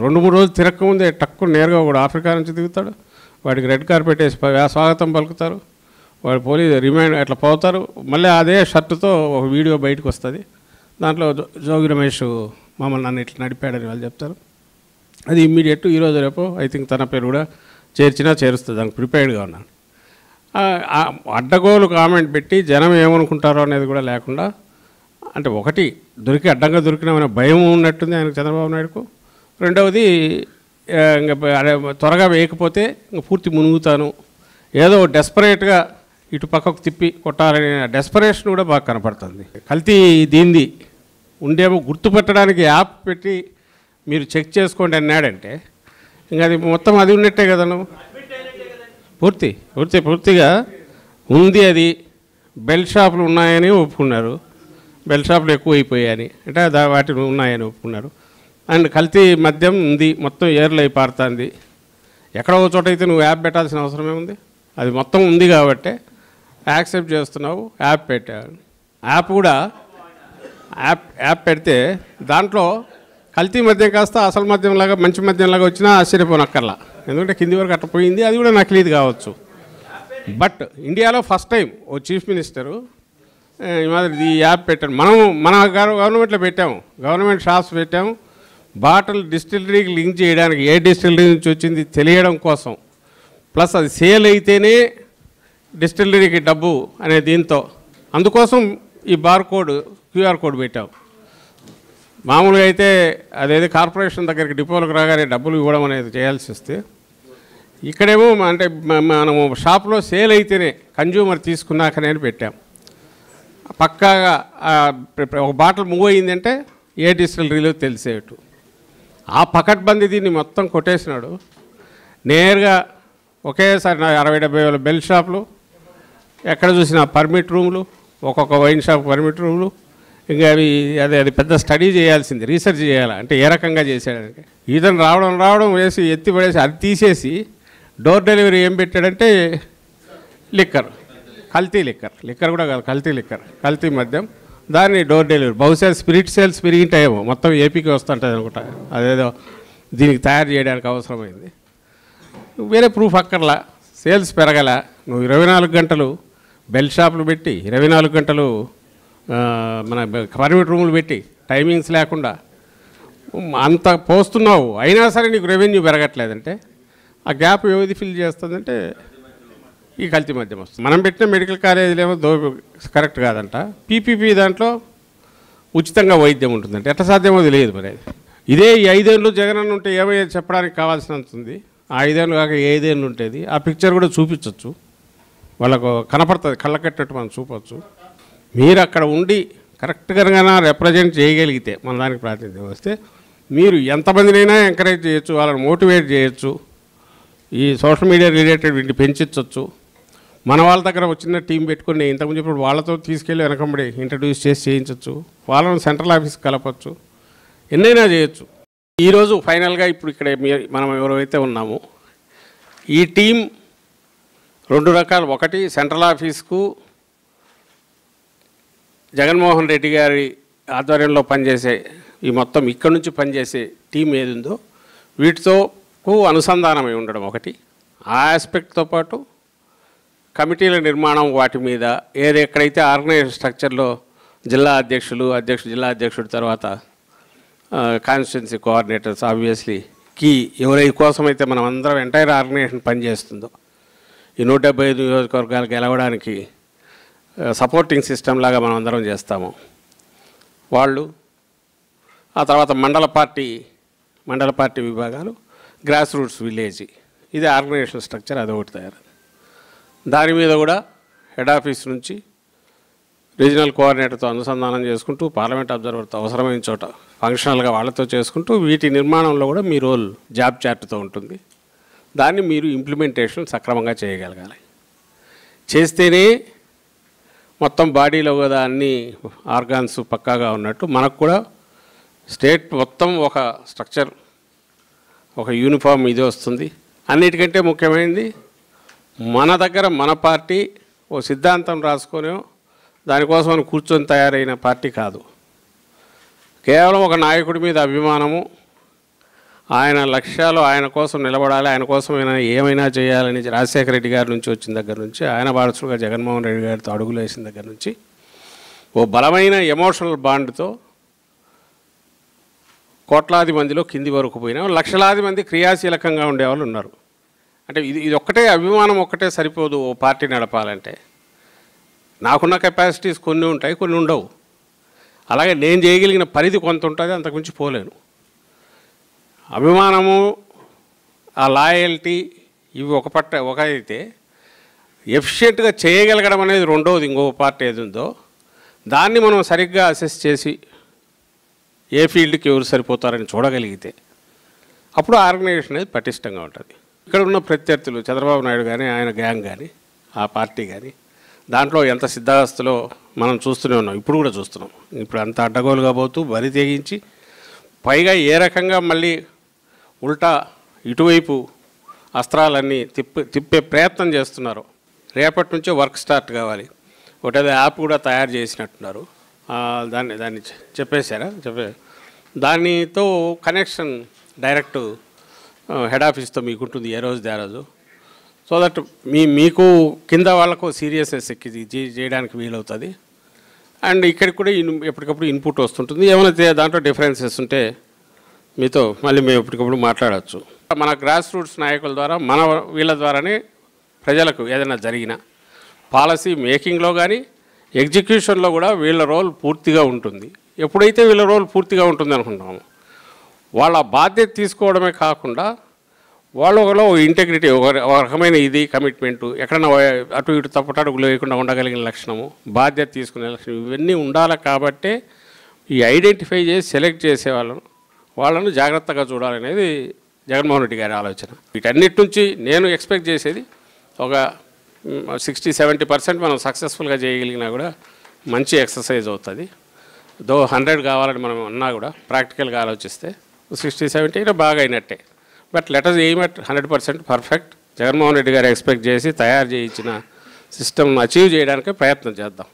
2-3 రోజులు తిరగకముందే టక్కు నేరుగా కూడా ఆఫ్రికా నుంచి దిగుతాడు, వాడికి రెడ్ కార్పెట్ వేసి స్వాగతం పలుకుతారు, వాడు పోలీస్ రిమైండ్ అట్లా పోతారు. మళ్ళీ అదే షర్టుతో ఒక వీడియో బయటకు వస్తుంది, దాంట్లో జోగి రమేష్ మమ్మల్ని నన్ను ఇట్లా నడిపాడని వాళ్ళు చెప్తారు. అది ఇమ్మీడియట్ ఈరోజు రేపు ఐ థింక్ తన పేరు కూడా చేరుస్తుంది, దానికి ప్రిపేర్డ్గా ఉన్నాను. అడ్డగోలు కామెంట్ పెట్టి జనం ఏమనుకుంటారో అనేది కూడా లేకుండా, అంటే ఒకటి అడ్డంగా దొరికినామనే భయం ఉన్నట్టుంది ఆయనకు చంద్రబాబు నాయుడుకు. రెండవది ఇంకా త్వరగా వేయకపోతే ఇంకా పూర్తి మునుగుతాను, ఏదో డెస్పరేట్గా ఇటు పక్కకు తిప్పి కొట్టాలనే డెస్పరేషన్ కూడా బాగా కనపడుతుంది. కల్తీ దీంది ఉండేమో గుర్తుపట్టడానికి యాప్ పెట్టి మీరు చెక్ చేసుకోండి అన్నాడంటే ఇంకా అది మొత్తం అది ఉన్నట్టే కదా. నువ్వు పూర్తిగా ఉంది. అది బెల్ షాపులు ఉన్నాయని ఒప్పుకున్నారు, బెల్ షాపులు ఎక్కువైపోయాయని, అంటే వాటిని ఉన్నాయని ఒప్పుకున్నారు. అండ్ కల్తీ మద్యం ఉంది, మొత్తం ఏర్లు అయి పారుతుంది. ఎక్కడో చోట అయితే నువ్వు యాప్ పెట్టాల్సిన అవసరమే ఉంది, అది మొత్తం ఉంది కాబట్టి యాక్సెప్ట్ చేస్తున్నావు. యాప్ పెట్టావు, యాప్ కూడా యాప్ పెడితే దాంట్లో కల్తీ మద్యం కాస్త అసలు మద్యంలాగా మంచి మద్యంలాగా వచ్చినా ఆశ్చర్యపోనక్కర్లా, ఎందుకంటే కింది వరకు అట్లా పోయింది, అది కూడా నకిలీది కావచ్చు. బట్ ఇండియాలో ఫస్ట్ టైం ఓ చీఫ్ మినిస్టరు ఈ మాదిరి ఈ యాప్ పెట్టాను. మన గవర్నమెంట్లో పెట్టాము, గవర్నమెంట్ షాప్స్ పెట్టాము, బాటిల్ డిస్టిలరీకి లింక్ చేయడానికి ఏ డిస్టిలరీ నుంచి వచ్చింది తెలియడం కోసం, ప్లస్ అది సేల్ అయితేనే డిస్టిలరీకి డబ్బు అనే దీంతో, అందుకోసం ఈ క్యూఆర్ కోడ్ పెట్టాం. మామూలుగా అయితే అదేదో కార్పొరేషన్ దగ్గరికి డిపోలకు రాగానే డబ్బులు ఇవ్వడం అనేది చేయాల్సి వస్తే, ఇక్కడేమో అంటే మనము షాప్లో సేల్ అయితేనే కన్జ్యూమర్ తీసుకున్నాకనే పెట్టాం. పక్కాగా ఒక బాటిల్ మూవ్ అయిందంటే ఏ డిస్టిలరీలో తెలిసేటు. ఆ పకడ్బందీ దీన్ని మొత్తం కొట్టేసినాడు. నేరుగా ఒకేసారి 60-70 వేల బెల్ షాపులు, ఎక్కడ చూసినా పర్మిట్ రూములు, ఒక్కొక్క వైన్ షాప్ పర్మిట్ రూములు. ఇంకా అది పెద్ద స్టడీ చేయాల్సింది, రీసెర్చ్ చేయాలి, అంటే ఏ రకంగా చేసాడానికి. ఈతను రావడం వేసి ఎత్తి పడేసి అది తీసేసి డోర్ డెలివరీ ఏం పెట్టాడంటే కల్తీ లిక్కర్ కూడా కాదు, కల్తీ మద్యం, దాన్ని డోర్ డెలివరీ. బహుశా స్పిరిట్ సేల్స్ పెరిగింటాయేమో, మొత్తం ఏపీకి వస్తుంటుంది అనుకుంటా, అదేదో దీనికి తయారు చేయడానికి అవసరమైంది. వేరే ప్రూఫ్ అక్కర్లా, సేల్స్ పెరగల. నువ్వు 24 గంటలు బెల్ షాపులు పెట్టి 24 గంటలు మన పర్మిట్ రూములు పెట్టి టైమింగ్స్ లేకుండా అంత పోస్తున్నావు, అయినా సరే నీకు రెవెన్యూ పెరగట్లేదంటే ఆ గ్యాప్ ఏది ఫిల్ చేస్తుందంటే ఈ కల్తీ మద్యం వస్తుంది. మనం పెట్టిన మెడికల్ కాలేజీలు ఏమో కరెక్ట్ కాదంట. పీపీపీ దాంట్లో ఉచితంగా వైద్యం ఉంటుందంటే ఎట్లా సాధ్యమో తెలియదు. మరి ఇదే ఈ 5 ఏళ్ళు జగనన్న ఉంటే ఏమయ్యేది చెప్పడానికి కావాల్సినంత ఉంది. ఆ 5 ఏళ్ళు కాక 5 ఏళ్ళు ఉంటుంది, ఆ పిక్చర్ కూడా చూపించవచ్చు, వాళ్ళకు కనపడుతుంది, కళ్ళకట్టినట్టు మనం చూపవచ్చు. మీరు అక్కడ ఉండి కరెక్ట్గా రిప్రజెంట్ చేయగలిగితే, మన దానికి ప్రాతినిధ్యం వస్తే, మీరు ఎంతమందినైనా ఎంకరేజ్ చేయొచ్చు, వాళ్ళని మోటివేట్ చేయొచ్చు, ఈ సోషల్ మీడియా రిలేటెడ్ వీటిని పెంచవచ్చు. మన వాళ్ళ దగ్గర చిన్న టీం పెట్టుకుని ఇంతకుముందు ఇప్పుడు వాళ్ళతో తీసుకెళ్ళి వెనకంబడి ఇంట్రడ్యూస్ చేసి చేయించవచ్చు, వాళ్ళని సెంట్రల్ ఆఫీస్కి కలపచ్చు, ఎన్నైనా చేయొచ్చు. ఈరోజు ఫైనల్గా ఇప్పుడు ఇక్కడ మనం ఎవరైతే ఉన్నామో ఈ టీం 2 రకాలు. ఒకటి సెంట్రల్ ఆఫీస్కు జగన్మోహన్ రెడ్డి గారి ఆధ్వర్యంలో పనిచేసే ఈ మొత్తం ఇక్కడ నుంచి పనిచేసే టీం ఏది ఉందో వీటితో అనుసంధానమై ఉండడం ఒకటి. ఆ ఆస్పెక్ట్తో పాటు కమిటీల నిర్మాణం, వాటి మీద ఎక్కడైతే ఆర్గనైజేషన్ స్ట్రక్చర్లో జిల్లా జిల్లా అధ్యక్షుడి తర్వాత కాన్స్టిట్యున్సీ కోఆర్డినేటర్స్ ఆబ్వియస్లీ కీ ఎవరి కోసమైతే మనం అందరం ఎంటైర్ ఆర్గనైజేషన్ పనిచేస్తుందో, ఈ 175 నియోజకవర్గాలు గెలవడానికి సపోర్టింగ్ సిస్టమ్ లాగా మనం అందరం చేస్తాము. వాళ్ళు ఆ తర్వాత మండల పార్టీ విభాగాలు, గ్రాస్ రూట్స్ విలేజ్, ఇది ఆర్గనైజేషన్ స్ట్రక్చర్, అదొకటి తయారు. దాని మీద కూడా హెడ్ ఆఫీస్ నుంచి రీజనల్ కోఆర్డినేటర్తో అనుసంధానం చేసుకుంటూ, పార్లమెంట్ అబ్జర్వర్తో అవసరమైన చోట ఫంక్షనల్గా వాళ్ళతో చేసుకుంటూ, వీటి నిర్మాణంలో కూడా మీ రోల్ జాబ్ చార్ట్తో ఉంటుంది. దాన్ని మీరు ఇంప్లిమెంటేషన్ సక్రమంగా చేయగలగాలి. చేస్తేనే మొత్తం బాడీలో కదా అన్ని ఆర్గాన్స్ పక్కాగా ఉన్నట్టు మనకు కూడా స్టేట్ మొత్తం ఒక స్ట్రక్చర్, ఒక యూనిఫామ్ ఇది వస్తుంది. అన్నిటికంటే ముఖ్యమైనది మన దగ్గర మన పార్టీ ఓ సిద్ధాంతం రాసుకొని దానికోసం కూర్చొని తయారైన పార్టీ కాదు. కేవలం ఒక నాయకుడి మీద అభిమానము, ఆయన లక్ష్యాలు ఆయన కోసం నిలబడాలి, ఆయన కోసం ఏమైనా చేయాలని రాజశేఖర రెడ్డి గారి నుంచి వచ్చిన దగ్గర నుంచి, ఆయన వారసుడుగా జగన్మోహన్ రెడ్డి గారితో అడుగులు వేసిన దగ్గర నుంచి ఓ బలమైన ఎమోషనల్ బాండ్తో కోట్లాది మందిలో కింది వరకు పోయినా లక్షలాది మంది క్రియాశీలకంగా ఉండేవాళ్ళు ఉన్నారు. అంటే ఇది ఒక్కటే అభిమానం ఒక్కటే సరిపోదు ఓ పార్టీ నడపాలంటే. నాకున్న కెపాసిటీస్ కొన్ని ఉంటాయి, కొన్ని ఉండవు. అలాగే నేను చేయగలిగిన పరిధి కొంత ఉంటుంది, అంతకుమించి పోలేను. అభిమానము, ఆ లాయల్టీ ఇవి ఒక అయితే ఎఫిషియెంట్గా చేయగలగడం అనేది రెండవది. ఇంకో పార్టీ ఏది ఉందో దాన్ని మనం సరిగ్గా అసెస్ చేసి ఏ ఫీల్డ్కి ఎవరు సరిపోతారని చూడగలిగితే అప్పుడు ఆర్గనైజేషన్ అనేది పటిష్టంగా ఉంటుంది. ఇక్కడ ఉన్న ప్రత్యర్థులు చంద్రబాబు నాయుడు కానీ, ఆయన గ్యాంగ్ కానీ, ఆ పార్టీ కానీ దాంట్లో ఎంత సిద్ధాస్తులో మనం చూస్తూనే ఉన్నాం, ఇప్పుడు కూడా చూస్తున్నాం. ఇప్పుడు అంత అడ్డగోలుగా పోతూ బరి తెగించి పైగా ఏ రకంగా మళ్ళీ ఉల్టా ఇటువైపు అస్త్రాలన్నీ తిప్పే ప్రయత్నం చేస్తున్నారు. రేపటి నుంచే వర్క్ స్టార్ట్ కావాలి. ఒకటేదో యాప్ కూడా తయారు చేసినట్టున్నారు. దాన్ని చెప్పేశారా? దానితో కనెక్షన్ డైరెక్ట్ హెడ్ ఆఫీస్తో మీకు ఉంటుంది ఏ రోజుది ఆ రోజు. సో దట్ మీకు కింద వాళ్ళకు సీరియస్నెస్ ఎక్కి చేయడానికి వీలవుతుంది. అండ్ ఇక్కడికి కూడా ఎప్పటికప్పుడు ఇన్పుట్ వస్తుంటుంది. ఏమైనా దాంట్లో డిఫరెన్సెస్ ఉంటే మీతో మళ్ళీ మేము ఎప్పటికప్పుడు మాట్లాడవచ్చు. మన గ్రాస్ రూట్స్ నాయకుల ద్వారా, మన వీళ్ళ ద్వారానే ప్రజలకు ఏదైనా జరిగిన పాలసీ మేకింగ్లో కానీ ఎగ్జిక్యూషన్లో కూడా వీళ్ళ రోల్ పూర్తిగా ఉంటుంది. ఎప్పుడైతే వీళ్ళ రోల్ పూర్తిగా ఉంటుంది అనుకుంటాము, వాళ్ళ బాధ్యత తీసుకోవడమే కాకుండా వాళ్ళలో ఇంటెగ్రిటీ, ఒక రకమైన ఇది కమిట్మెంటు, ఎక్కడన్నా అటు ఇటు తప్పటడుగులు లేకుండా ఉండగలిగిన లక్షణము, బాధ్యత తీసుకునే లక్షణం, ఇవన్నీ ఉండాలి. కాబట్టే ఈ ఐడెంటిఫై చేసి సెలెక్ట్ చేసే వాళ్ళను జాగ్రత్తగా చూడాలనేది జగన్మోహన్ రెడ్డి గారి ఆలోచన. వీటన్నిటి నుంచి నేను ఎక్స్పెక్ట్ చేసేది ఒక 60-70% మనం సక్సెస్ఫుల్గా చేయగలిగినా కూడా మంచి ఎక్సర్సైజ్ అవుతుంది. 100 కావాలని మనం అన్నా కూడా ప్రాక్టికల్గా ఆలోచిస్తే 60-70 బాగా అయినట్టే. But let us aim at 100% perfect. Jaganmohan Reddy గారు ఎక్స్పెక్ట్ చేసి తయారు చేయించిన సిస్టమ్ అచీవ్ చేయడానికి ప్రయత్నం చేద్దాం.